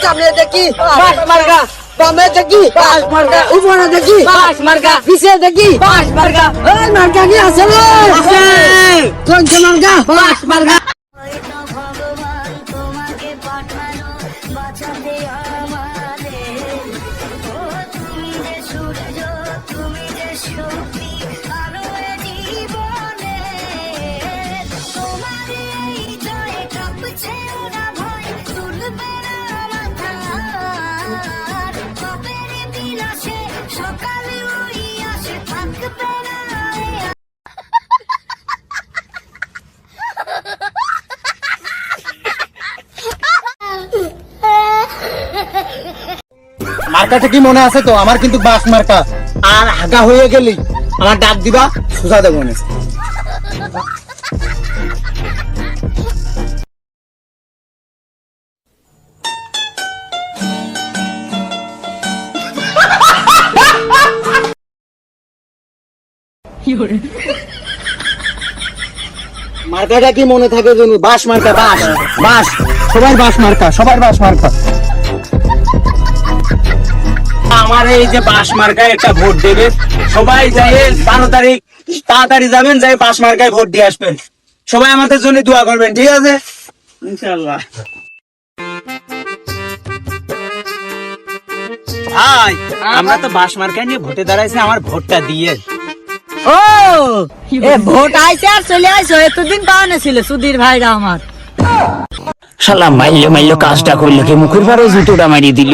সামনে দেখি বাস মার্কা, বামে দেখি বাস মার্কা, উপরে দেখি বাস মার্কা, পিছে দেখি বাস মার্কা। এই মার্কা কি আছে রে? আছে। কোন মার্কা? বাস মার্কা। ভগবান তোমাকে পাঠানো বাঁচাতে আমাদের। ও তুমি যে সূর্য, তুমি যে শক্তি আলো জীবনে। তোমার এই জয়ে কাঁপছে ওরা ভয়, তুলবে না মাথা। পাপের বিনাশে সকালে ওই আসে, থাকবে না এই মার্কাটা কি মনে আছে তো? আমার কিন্তু বাস মার্কা। আর হাগা হয়ে গেলি আমার ডাক দিবা, সোজা দেবো না। মার্কাটা কি মনে থাকে জানি? বাস মার্কা, বাস বাস, সবার বাস মার্কা, সবার বাস মার্কা। আমার এই যে বাস মার্কায় একটা ভোট দেবে, সবাই যাই 12 তারিখ তাড়াতাড়ি যাবেন, যাই বাস মার্কায় ভোট দিয়ে আসবেন। সবাই আমাদের জন্য দোয়া করবেন, ঠিক আছে? ইনশাআল্লাহ। ভাই, আমরা তো বাস মার্কায় নিয়ে ভোটে দাঁড়াইছি, আমার ভোটটা দিয়ে। ও এ ভোট আইছে আর চলে আইছো, এতদিন পাওয়া ছিল সুধীর ভাইরা আমার। শালা মাইলে কাজটা করলো কি মুখের পরে জুতোটা মারিয়ে দিল।